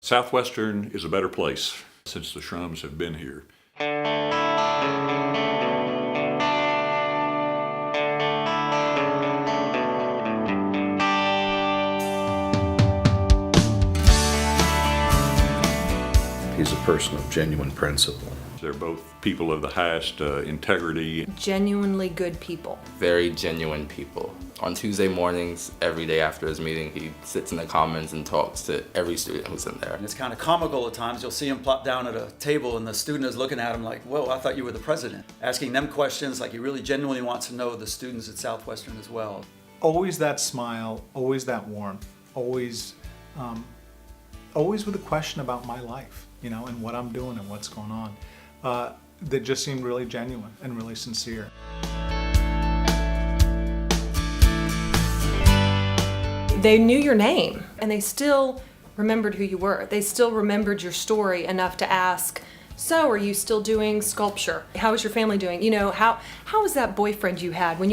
Southwestern is a better place since the Schrums have been here. He's a person of genuine principle. They're both people of the highest integrity. Genuinely good people. Very genuine people. On Tuesday mornings, every day after his meeting, he sits in the commons and talks to every student who's in there. And it's kind of comical at times. You'll see him plop down at a table and the student is looking at him like, whoa, I thought you were the president. Asking them questions like he really genuinely wants to know the students at Southwestern as well. Always that smile, always that warmth, always with a question about my life, and what I'm doing and what's going on. That just seemed really genuine and really sincere. They knew your name and they still remembered who you were. They still remembered your story enough to ask, so are you still doing sculpture? How is your family doing? How was that boyfriend you had when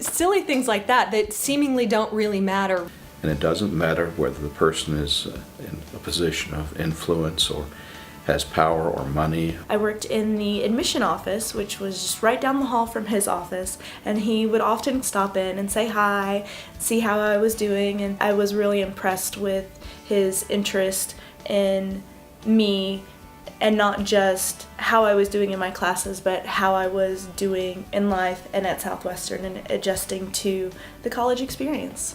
silly things like that seemingly don't really matter. And it doesn't matter whether the person is in a position of influence or has power or money. I worked in the admission office, which was just right down the hall from his office, and he would often stop in and say hi, see how I was doing, and I was really impressed with his interest in me, and not just how I was doing in my classes, but how I was doing in life and at Southwestern and adjusting to the college experience.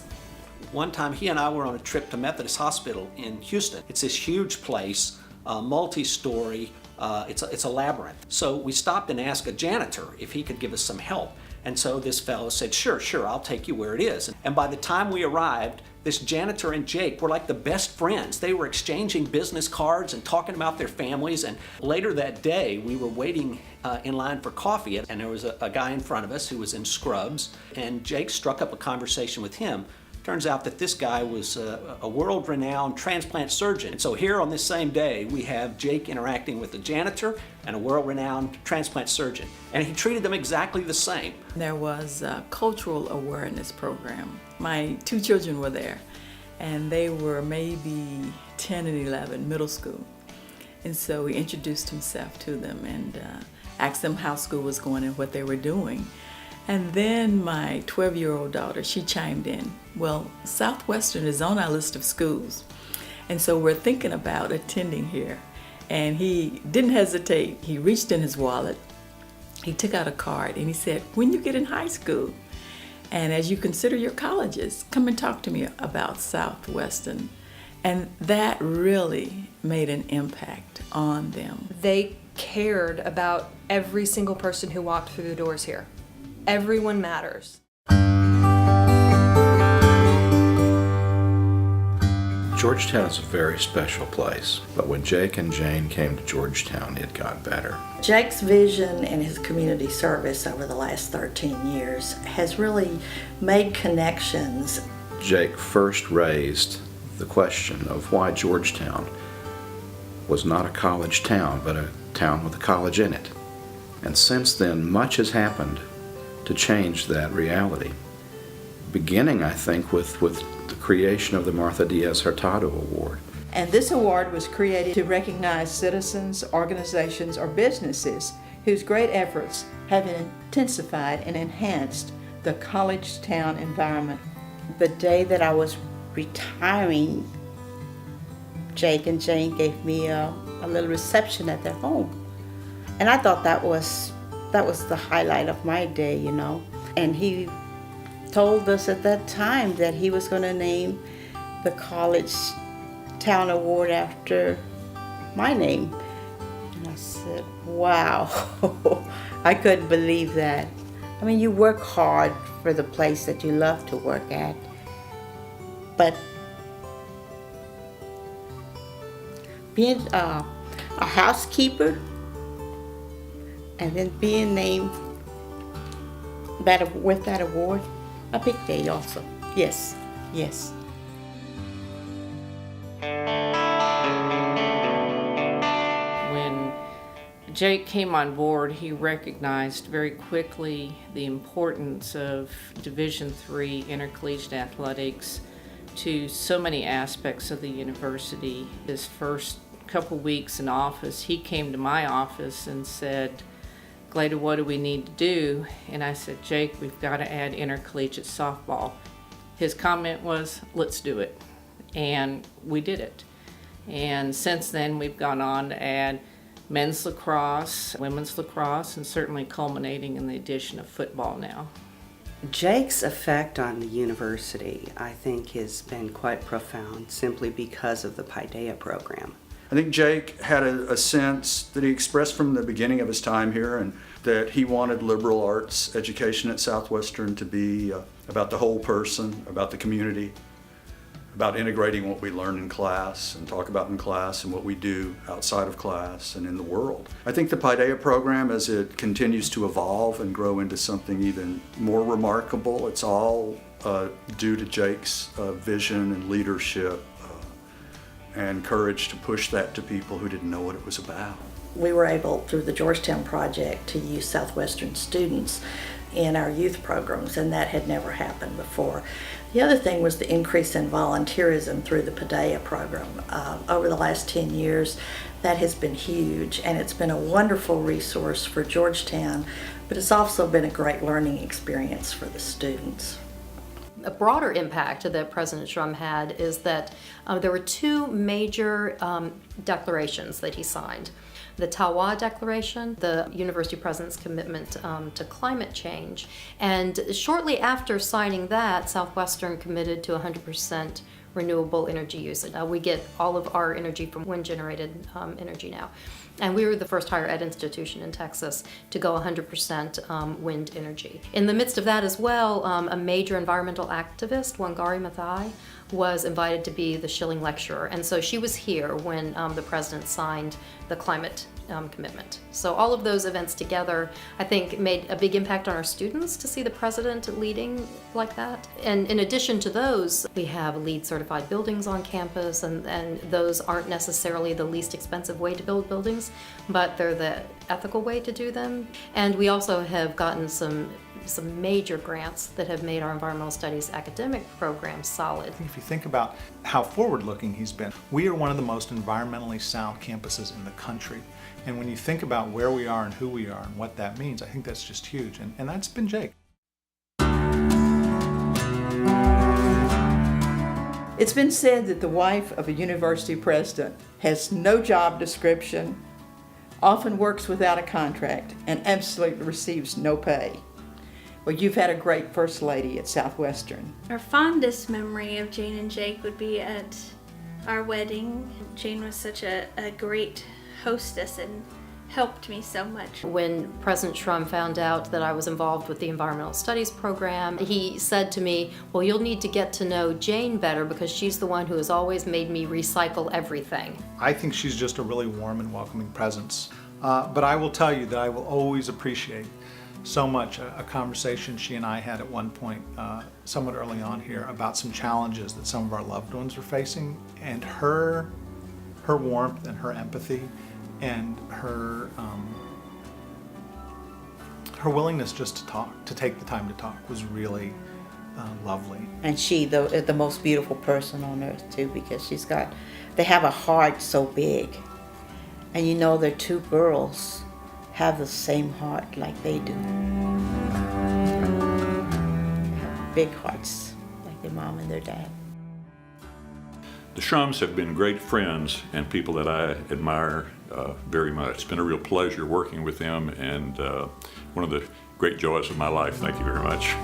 One time he and I were on a trip to Methodist Hospital in Houston. It's this huge place, multi-story, it's a labyrinth. So we stopped and asked a janitor if he could give us some help. And so this fellow said, sure, I'll take you where it is. And by the time we arrived, this janitor and Jake were like the best friends. They were exchanging business cards and talking about their families. And later that day, we were waiting in line for coffee, and there was a guy in front of us who was in scrubs, and Jake struck up a conversation with him. Turns out that this guy was a world-renowned transplant surgeon. And so here on this same day, we have Jake interacting with a janitor and a world-renowned transplant surgeon. And he treated them exactly the same. There was a cultural awareness program. My two children were there, and they were maybe 10 and 11, middle school. And so he introduced himself to them and asked them how school was going and what they were doing. And then my 12-year-old daughter, she chimed in, well, Southwestern is on our list of schools. And so we're thinking about attending here. And he didn't hesitate. He reached in his wallet, he took out a card, and he said, when you get in high school, and as you consider your colleges, come and talk to me about Southwestern. And that really made an impact on them. They cared about every single person who walked through the doors here. Everyone matters. Georgetown is a very special place, but when Jake and Jane came to Georgetown, it got better. Jake's vision and his community service over the last 13 years has really made connections. Jake first raised the question of why Georgetown was not a college town, but a town with a college in it. And since then, much has happened to change that reality. Beginning, I think, with the creation of the Martha Diaz Hurtado Award. And this award was created to recognize citizens, organizations, or businesses whose great efforts have intensified and enhanced the college town environment. The day that I was retiring, Jake and Jane gave me a little reception at their home. And I thought that was the highlight of my day, And he told us at that time that he was going to name the College Town Award after my name. And I said, wow, I couldn't believe that. I mean, you work hard for the place that you love to work at, but being a housekeeper and then being named with that award, a big day also. Yes. When Jake came on board, he recognized very quickly the importance of Division III intercollegiate athletics to so many aspects of the university. His first couple weeks in office, he came to my office and said, "Glada, what do we need to do?" And I said, "Jake, we've got to add intercollegiate softball." His comment was, "Let's do it." And we did it. And since then, we've gone on to add men's lacrosse, women's lacrosse, and certainly culminating in the addition of football now. Jake's effect on the university, I think, has been quite profound simply because of the Paideia program. I think Jake had a sense that he expressed from the beginning of his time here, and that he wanted liberal arts education at Southwestern to be about the whole person, about the community, about integrating what we learn in class and talk about in class and what we do outside of class and in the world. I think the Paideia program, as it continues to evolve and grow into something even more remarkable, it's all due to Jake's vision and leadership and courage to push that to people who didn't know what it was about. We were able, through the Georgetown project, to use Southwestern students in our youth programs, and that had never happened before. The other thing was the increase in volunteerism through the Paideia program. Over the last 10 years, that has been huge, and it's been a wonderful resource for Georgetown, but it's also been a great learning experience for the students. A broader impact that President Schrum had is that there were two major declarations that he signed. The Tawa Declaration, the university president's commitment to climate change. And shortly after signing that, Southwestern committed to 100% renewable energy usage. We get all of our energy from wind-generated energy now. And we were the first higher ed institution in Texas to go 100% wind energy. In the midst of that as well, a major environmental activist, Wangari Maathai, was invited to be the Schilling Lecturer. And so she was here when the president signed the climate commitment. So all of those events together, I think, made a big impact on our students to see the president leading like that. And in addition to those, we have LEED certified buildings on campus, and those aren't necessarily the least expensive way to build buildings, but they're the ethical way to do them. And we also have gotten some major grants that have made our environmental studies academic program solid. If you think about how forward-looking he's been, we are one of the most environmentally sound campuses in the country. And when you think about where we are and who we are and what that means, I think that's just huge. And that's been Jake. It's been said that the wife of a university president has no job description, often works without a contract, and absolutely receives no pay. Well, you've had a great First Lady at Southwestern. Our fondest memory of Jane and Jake would be at our wedding. Jane was such a great hostess and helped me so much. When President Schrum found out that I was involved with the environmental studies program, he said to me, "Well, you'll need to get to know Jane better because she's the one who has always made me recycle everything." I think she's just a really warm and welcoming presence. But I will tell you that I will always appreciate so much a conversation she and I had at one point, somewhat early on here, about some challenges that some of our loved ones were facing, and her warmth and her empathy and her willingness just to talk, to take the time to talk, was really lovely. And she, the most beautiful person on earth too, because they have a heart so big, and you know their two girls have the same heart like they do. They have big hearts like their mom and their dad. The Shrums have been great friends and people that I admire very much. It's been a real pleasure working with them, and one of the great joys of my life. Thank you very much.